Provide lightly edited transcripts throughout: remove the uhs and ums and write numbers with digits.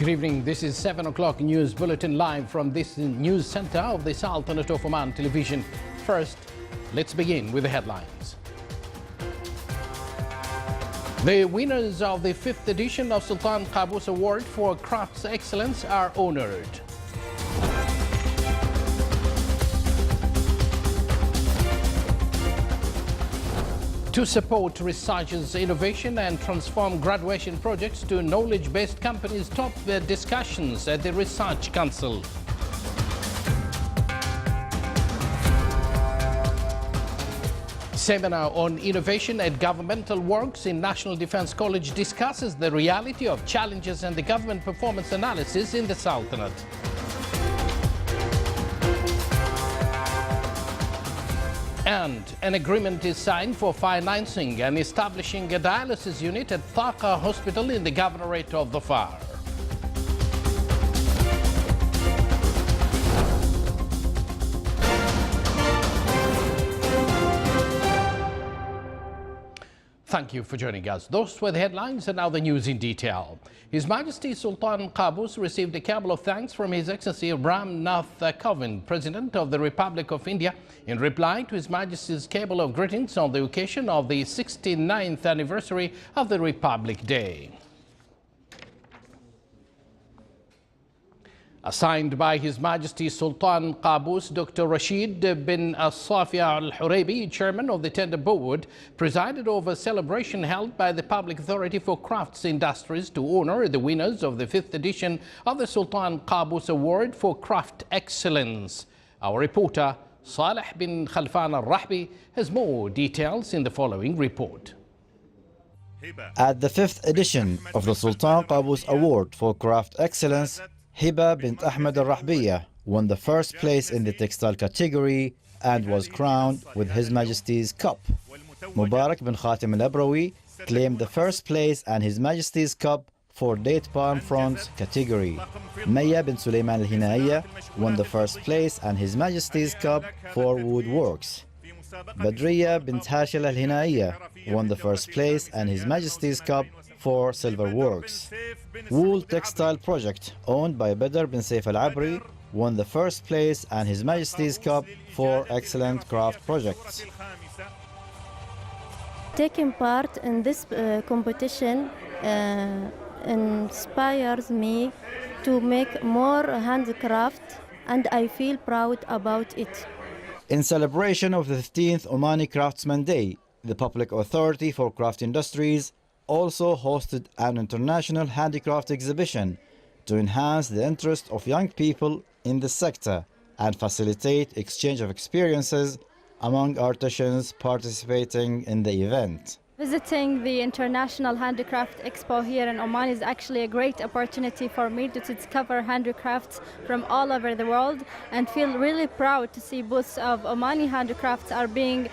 Good evening. This is 7 o'clock news bulletin live from this news center of the Sultanate of Oman television. First, let's begin with the headlines. The winners of the 5th edition of Sultan Qaboos Award for Crafts Excellence are honored. To support researchers' innovation and transform graduation projects to knowledge-based companies, top discussions at the Research Council. Seminar on innovation at governmental works in National Defence College discusses the reality of challenges and the government performance analysis in the Sultanate. And an agreement is signed for financing and establishing a dialysis unit at Taqa Hospital in the Governorate of Dhofar. Thank you for joining us. Those were the headlines, and now the news in detail. His Majesty Sultan Qaboos received a cable of thanks from His Excellency Ram Nath Kovind, President of the Republic of India, in reply to His Majesty's cable of greetings on the occasion of the 69th anniversary of the Republic Day. Assigned by His Majesty Sultan Qaboos, Dr. Rashid bin Safia al-Huraybi, Chairman of the Tender Board, presided over a celebration held by the Public Authority for Crafts Industries to honor the winners of the 5th edition of the Sultan Qaboos Award for Craft Excellence. Our reporter, Saleh bin Khalfan al-Rahbi, has more details in the following report. At the 5th edition of the Sultan Qaboos Award for Craft Excellence, Hiba bint Ahmed al-Rahbiya won the first place in the textile category and was crowned with His Majesty's Cup. Mubarak bin Khatim al-Abrawi claimed the first place and His Majesty's Cup for date palm fronds category. Maya bin Sulaiman al-Hinaiya won the first place and His Majesty's Cup for woodworks. Badriya bint Hashil al-Hinaiya won the first place and His Majesty's Cup for silver works. Wool Textile Project, owned by Badr bin Saif al-Abri, won the first place and His Majesty's Cup for excellent craft projects. Taking part in this competition inspires me to make more handicraft, and I feel proud about it. In celebration of the 15th Omani Craftsman Day, the Public Authority for Craft Industries also hosted an international handicraft exhibition to enhance the interest of young people in the sector and facilitate exchange of experiences among artisans participating in the event. Visiting the International Handicraft Expo here in Oman is actually a great opportunity for me to discover handicrafts from all over the world and feel really proud to see booths of Omani handicrafts are being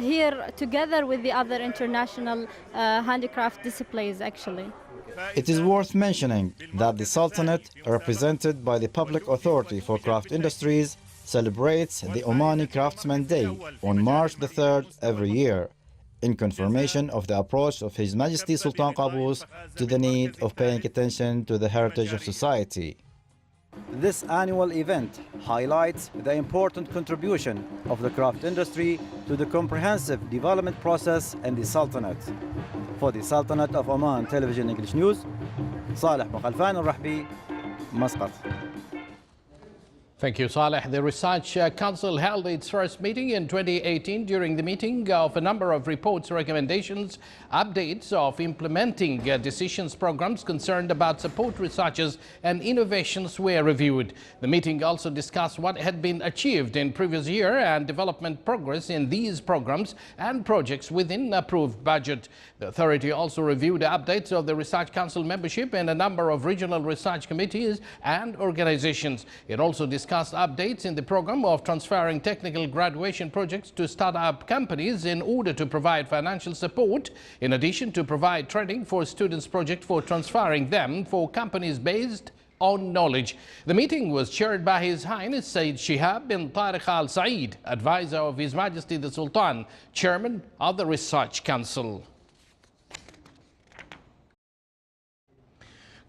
here together with the other international handicraft displays actually. It is worth mentioning that the Sultanate, represented by the Public Authority for Craft Industries, celebrates the Omani Craftsman Day on March the 3rd every year, in confirmation of the approach of His Majesty Sultan Qaboos to the need of paying attention to the heritage of society. This annual event highlights the important contribution of the craft industry to the comprehensive development process in the Sultanate. For the Sultanate of Oman Television English News, Saleh bin Khalfan al-Rahbi, Muscat. Thank you, Saleh. The Research Council held its first meeting in 2018. During the meeting, of a number of reports, recommendations, updates of implementing decisions, programs concerned about support researchers and innovations were reviewed. The meeting also discussed what had been achieved in previous year and development progress in these programs and projects within approved budget. The authority also reviewed updates of the Research Council membership and a number of regional research committees and organizations. It also discussed updates in the program of transferring technical graduation projects to start-up companies in order to provide financial support, in addition to provide training for students' project for transferring them for companies based on knowledge. The meeting was chaired by His Highness Sayyid Shihab bin Tariq Al Saeed, advisor of His Majesty the Sultan, Chairman of the Research Council.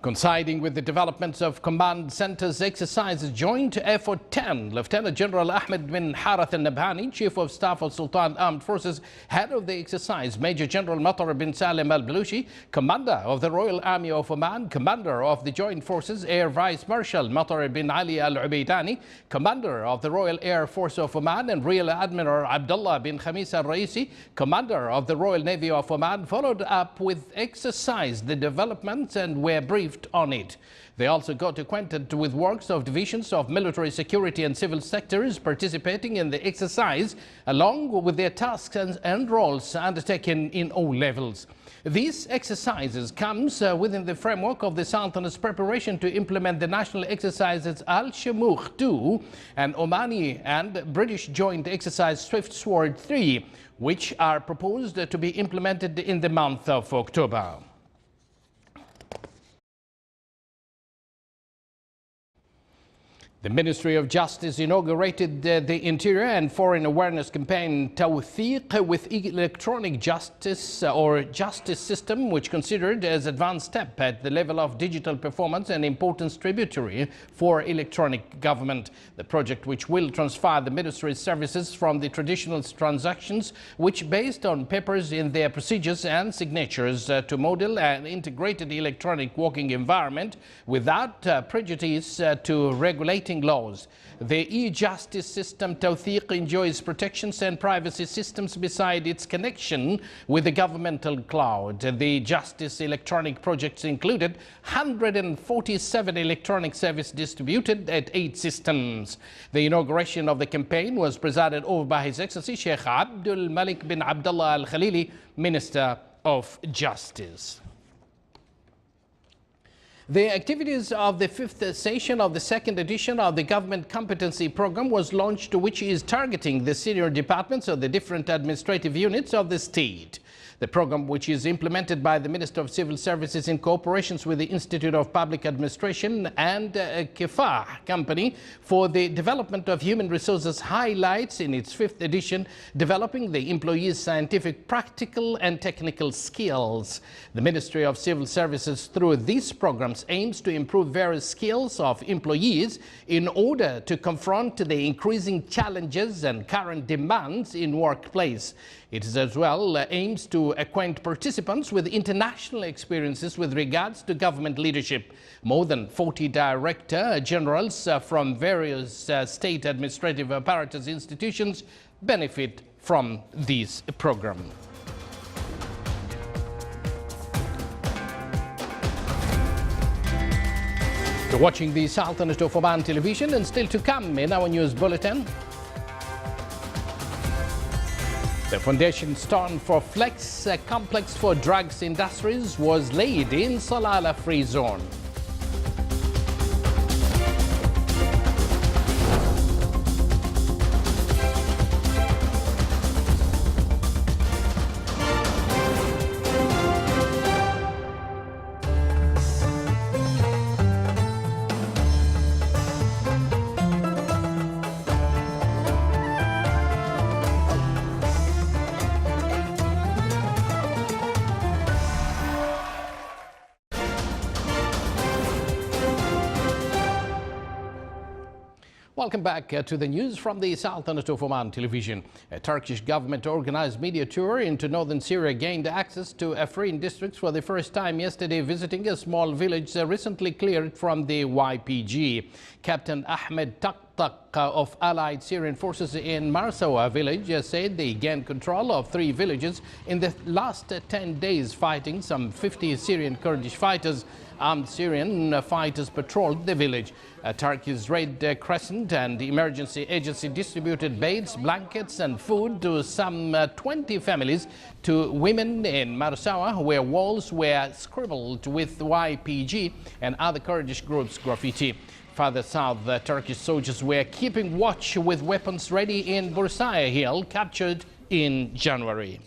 Coinciding with the developments of Command Center's exercises Joint Effort 10, Lieutenant General Ahmed bin Harith al-Nabhani, Chief of Staff of Sultan Armed Forces, head of the exercise, Major General Matar bin Salim al-Baluchi, Commander of the Royal Army of Oman, Commander of the Joint Forces, Air Vice Marshal Matar bin Ali al-Ubaidani, Commander of the Royal Air Force of Oman, and Rear Admiral Abdullah bin Khamis al-Raisi, Commander of the Royal Navy of Oman, followed up with exercise the developments and were briefed on it. They also got acquainted with works of divisions of military security and civil sectors participating in the exercise, along with their tasks and roles undertaken in all levels. These exercises comes within the framework of the Sultan's preparation to implement the national exercises Al-Shamukh 2 and Omani and British joint exercise Swift Sword 3, which are proposed to be implemented in the month of October. The Ministry of Justice inaugurated the Interior and Foreign Awareness Campaign Tawthiq with Electronic Justice or Justice System, which considered as advanced step at the level of digital performance and importance tributary for electronic government. The project, which will transfer the ministry's services from the traditional transactions, which based on papers in their procedures and signatures, to model an integrated electronic working environment without prejudice to regulating laws. The e-justice system Tawthiq enjoys protections and privacy systems beside its connection with the governmental cloud. The justice electronic projects included 147 electronic service distributed at 8 systems. The inauguration of the campaign was presided over by His Excellency Sheikh Abdul Malik bin Abdullah Al Khalili, Minister of Justice. The activities of the 5th session of the 2nd edition of the Government Competency Program was launched, which is targeting the senior departments of the different administrative units of the state. The program, which is implemented by the Minister of Civil Services in cooperation with the Institute of Public Administration and Kifah Company for the Development of Human Resources, highlights in its 5th edition developing the employees' scientific, practical and technical skills. The Ministry of Civil Services, through these programs, aims to improve various skills of employees in order to confront the increasing challenges and current demands in workplace. It is as well aims to acquaint participants with international experiences with regards to government leadership. More than 40 director generals from various state administrative apparatus institutions benefit from this program. You're watching the Sultanate of Oman television, and still to come in our news bulletin. The foundation stone for Flex Complex for Drugs Industries was laid in Salalah Free Zone. Welcome back to the news from the Sultanate of Oman television. A Turkish government-organized media tour into northern Syria gained access to Afrin districts for the first time yesterday, visiting a small village recently cleared from the YPG. Captain Ahmed Taktak of Allied Syrian forces in Marsawa village said they gained control of 3 villages in the last 10 days, fighting some 50 Syrian Kurdish fighters. Armed Syrian fighters patrolled the village. Turkey's Red Crescent and emergency agency distributed beds, blankets and food to some 20 families. To women in Marsawa, where walls were scribbled with YPG and other Kurdish groups' graffiti. Further south, Turkish soldiers were keeping watch with weapons ready in Bursaya Hill, captured in January.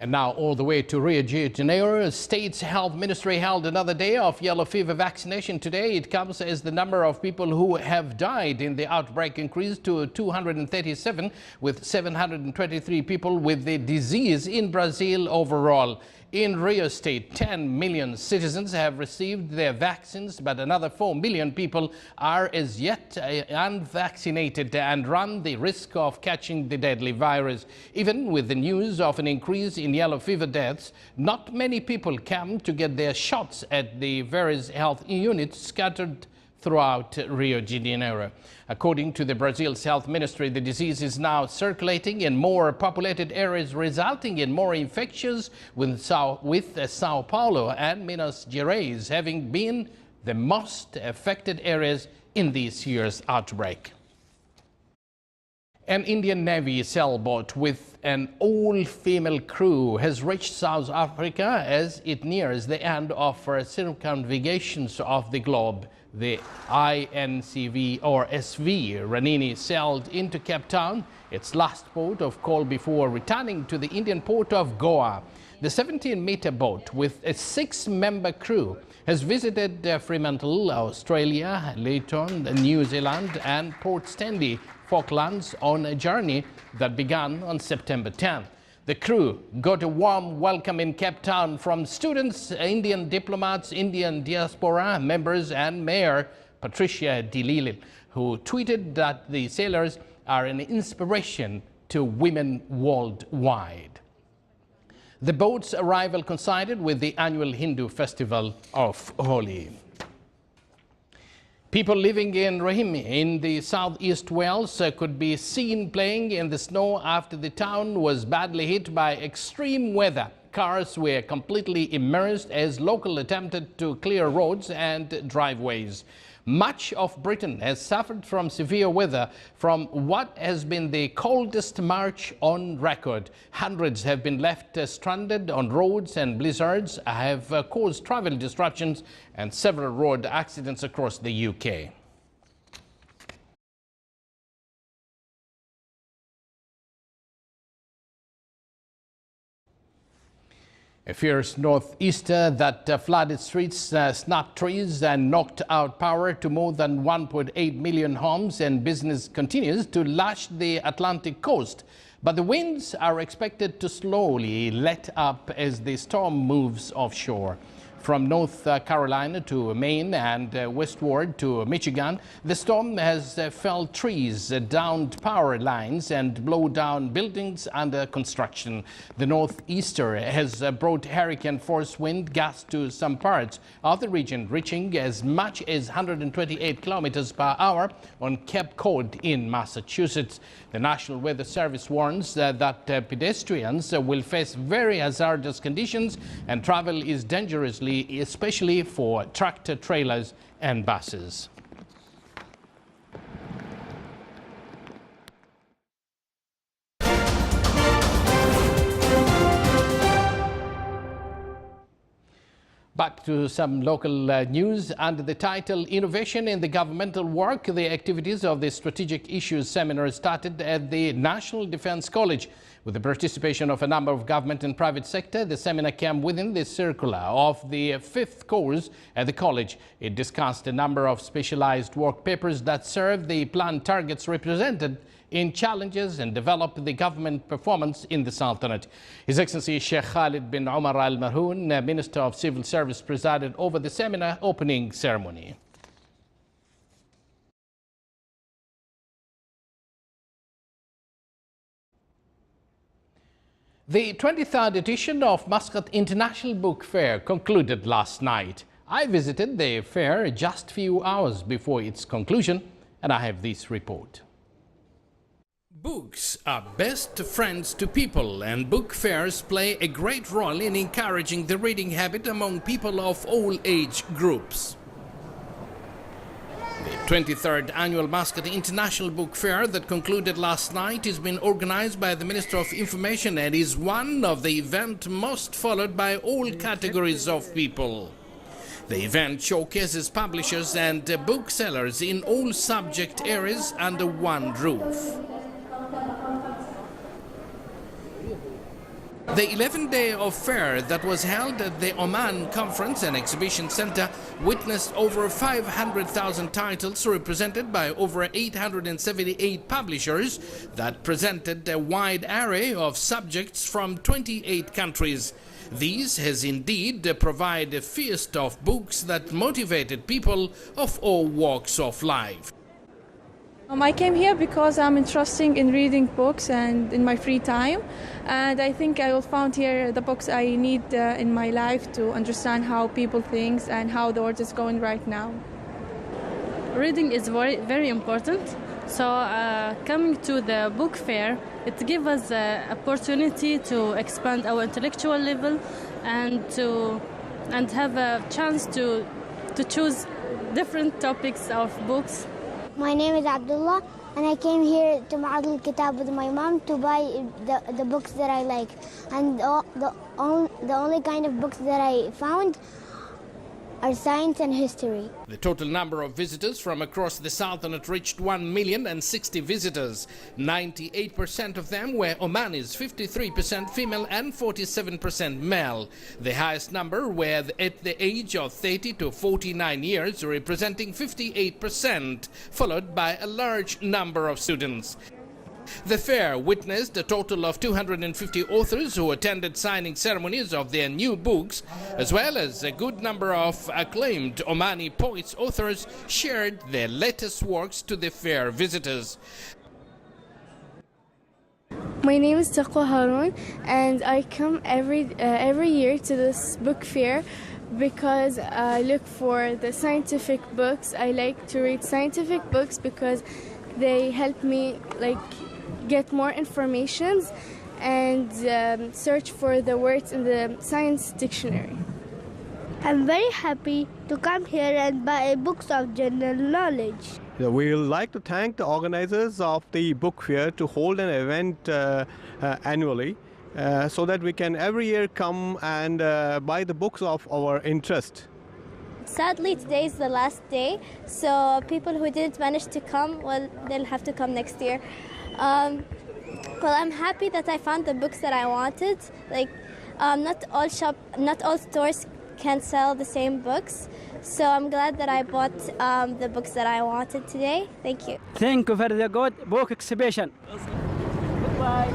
And now all the way to Rio de Janeiro, State's Health Ministry held another day of yellow fever vaccination today. It comes as the number of people who have died in the outbreak increased to 237, with 723 people with the disease in Brazil overall. In Rio State, 10 million citizens have received their vaccines, but another 4 million people are as yet unvaccinated and run the risk of catching the deadly virus. Even with the news of an increase in yellow fever deaths, not many people come to get their shots at the various health units scattered throughout Rio de Janeiro. According to the Brazil's health ministry, the disease is now circulating in more populated areas, resulting in more infections, with Sao Paulo and Minas Gerais having been the most affected areas in this year's outbreak. An Indian Navy sailboat with an all-female crew has reached South Africa as it nears the end of her circumnavigations of the globe. The INCV or SV Ranini sailed into Cape Town, its last port of call before returning to the Indian port of Goa. The 17-meter boat with a 6-member crew has visited Fremantle, Australia, Leighton, New Zealand and Port Stanley, Falklands on a journey that began on September 10th. The crew got a warm welcome in Cape Town from students, Indian diplomats, Indian diaspora members and Mayor Patricia de Lille, who tweeted that the sailors are an inspiration to women worldwide. The boat's arrival coincided with the annual Hindu festival of Holi. People living in Rahimi in the southeast Wales could be seen playing in the snow after the town was badly hit by extreme weather. Cars were completely immersed as locals attempted to clear roads and driveways. Much of Britain has suffered from severe weather from what has been the coldest March on record. Hundreds have been left stranded on roads, and blizzards have caused travel disruptions and several road accidents across the UK. A fierce northeaster that flooded streets, snapped trees and knocked out power to more than 1.8 million homes and business continues to lash the Atlantic coast. But the winds are expected to slowly let up as the storm moves offshore. From North Carolina to Maine and westward to Michigan, the storm has felled trees, downed power lines and blown down buildings under construction. The northeaster has brought hurricane-force wind gusts to some parts of the region, reaching as much as 128 kilometers per hour on Cape Cod in Massachusetts. The National Weather Service warns that pedestrians will face very hazardous conditions and travel is dangerously, especially for tractor trailers and buses. Back to some local news. Under the title Innovation in the Governmental Work, the activities of the Strategic Issues Seminar started at the National Defence College. With the participation of a number of government and private sector, the seminar came within the circular of the 5th course at the college. It discussed a number of specialized work papers that serve the planned targets represented in challenges and develop the government performance in the Sultanate. His Excellency Sheikh Khalid bin Umar Al Marhoon, Minister of Civil Service, presided over the seminar opening ceremony. The 23rd edition of Muscat International Book Fair concluded last night. I visited the fair just a few hours before its conclusion, and I have this report. Books are best friends to people, and book fairs play a great role in encouraging the reading habit among people of all age groups. The 23rd Annual Muscat International Book Fair that concluded last night has been organized by the Minister of Information and is one of the events most followed by all categories of people. The event showcases publishers and booksellers in all subject areas under one roof. The 11th day of fair that was held at the Oman Conference and Exhibition Center witnessed over 500,000 titles represented by over 878 publishers that presented a wide array of subjects from 28 countries. This has indeed provided a feast of books that motivated people of all walks of life. I came here because I'm interested in reading books and in my free time, and I think I will find here the books I need in my life to understand how people think and how the world is going right now. Reading is very important. So coming to the book fair, it gives us the opportunity to expand our intellectual level and have a chance to choose different topics of books. My name is Abdullah, and I came here to Ma'ad al-Kitab with my mom to buy the books that I like. And the only kind of books that I found are science and history. The total number of visitors from across the Sultanate reached 1,060,000 visitors. 98% of them were Omanis, 53% female and 47% male. The highest number were at the age of 30 to 49 years, representing 58%, followed by a large number of students. The fair witnessed a total of 250 authors who attended signing ceremonies of their new books, as well as a good number of acclaimed Omani poets authors shared their latest works to the fair visitors. My name is Taqwa Harun, and I come every year to this book fair because I look for the scientific books. I like to read scientific books because they help me get more information and search for the words in the science dictionary. I'm very happy to come here and buy books of general knowledge. We would like to thank the organizers of the book fair to hold an event annually so that we can every year come and buy the books of our interest. Sadly, today is the last day, so people who didn't manage to come, well, they'll have to come next year. Well, I'm happy that I found the books that I wanted. Not all stores can sell the same books, so I'm glad that I bought the books that I wanted today. Thank you. Thank you for the good book exhibition. Goodbye.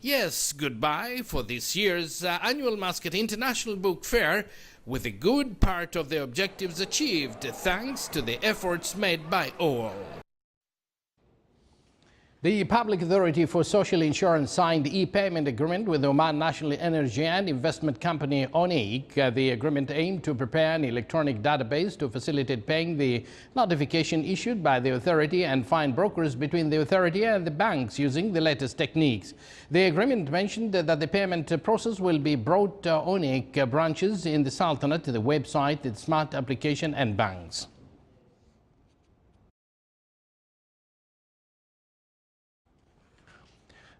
Yes, goodbye for this year's annual Muscat International Book Fair, with a good part of the objectives achieved thanks to the efforts made by all. The Public Authority for Social Insurance signed e-payment agreement with the Oman National Energy and Investment Company ONEIC. The agreement aimed to prepare an electronic database to facilitate paying the notification issued by the authority and find brokers between the authority and the banks using the latest techniques. The agreement mentioned that the payment process will be brought to ONEIC branches in the Sultanate, the website, the smart application and banks.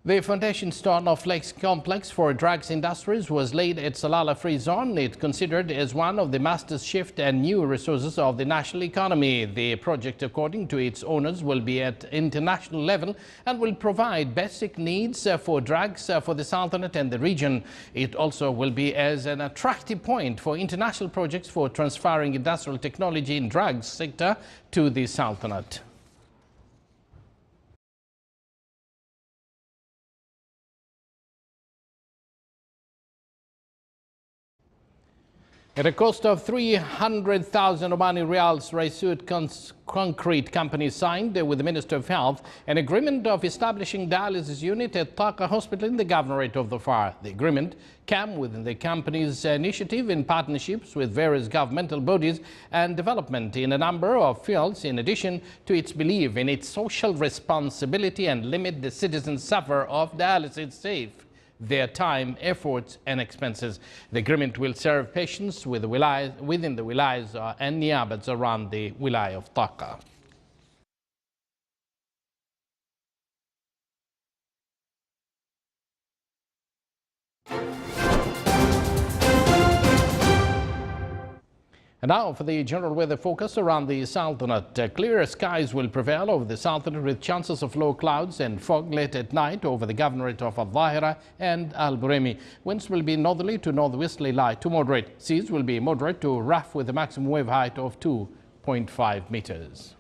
The foundation stone of Flex Complex for Drugs Industries was laid at Salala Free Zone. It's considered as one of the master shift and new resources of the national economy. The project, according to its owners, will be at international level and will provide basic needs for drugs for the Sultanate and the region. It also will be as an attractive point for international projects for transferring industrial technology in drugs sector to the Sultanate. At a cost of 300,000 Omani Rials, Raisut Concrete Company signed with the Minister of Health an agreement of establishing dialysis unit at Taqa Hospital in the Governorate of Dhofar. The agreement came within the company's initiative in partnerships with various governmental bodies and development in a number of fields, in addition to its belief in its social responsibility and limit the citizens' suffer of dialysis safe their time, efforts and expenses. The agreement will serve patients with within the wilayas and niyabats around the wilaya of Taqa. And now for the general weather focus around the Sultanate. Clear skies will prevail over the Sultanate with chances of low clouds and fog late at night over the governorate of Al-Dhahira and Al-Buremi. Winds will be northerly to northwesterly light to moderate. Seas will be moderate to rough with a maximum wave height of 2.5 meters.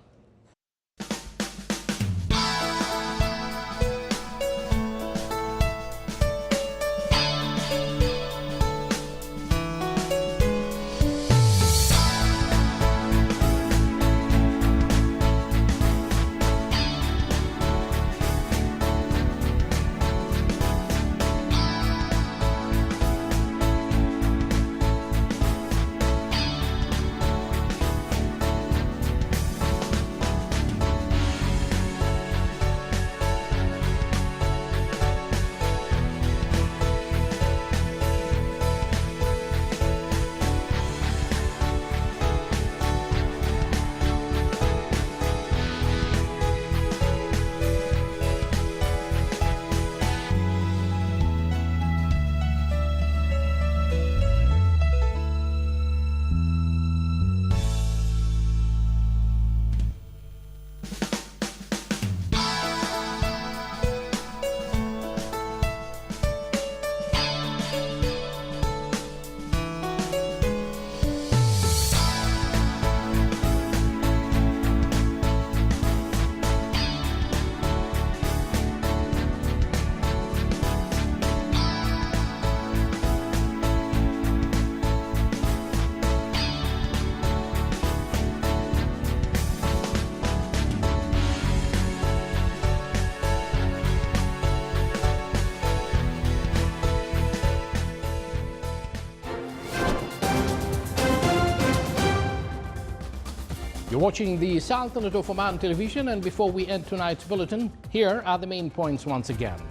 You're watching the Sultanate of Oman television, and before we end tonight's bulletin, here are the main points once again.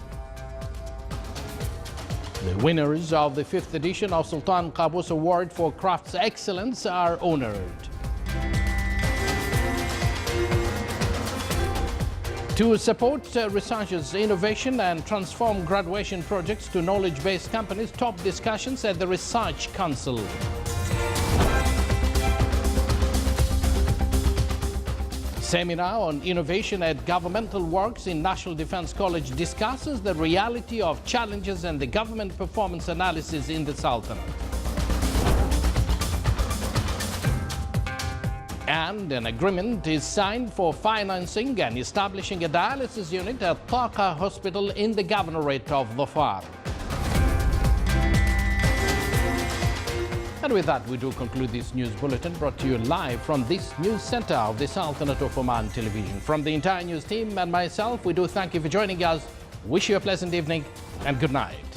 The winners of the 5th edition of Sultan Qaboos Award for Crafts Excellence are honored. To support researchers' innovation and transform graduation projects to knowledge-based companies, top discussions at the Research Council. Seminar on innovation at governmental works in National Defence College discusses the reality of challenges and the government performance analysis in the Sultanate. And an agreement is signed for financing and establishing a dialysis unit at Taqa Hospital in the governorate of Dhofar. And with that, we do conclude this news bulletin brought to you live from this news center of the Sultanate of Oman television. From the entire news team and myself, we do thank you for joining us. Wish you a pleasant evening and good night.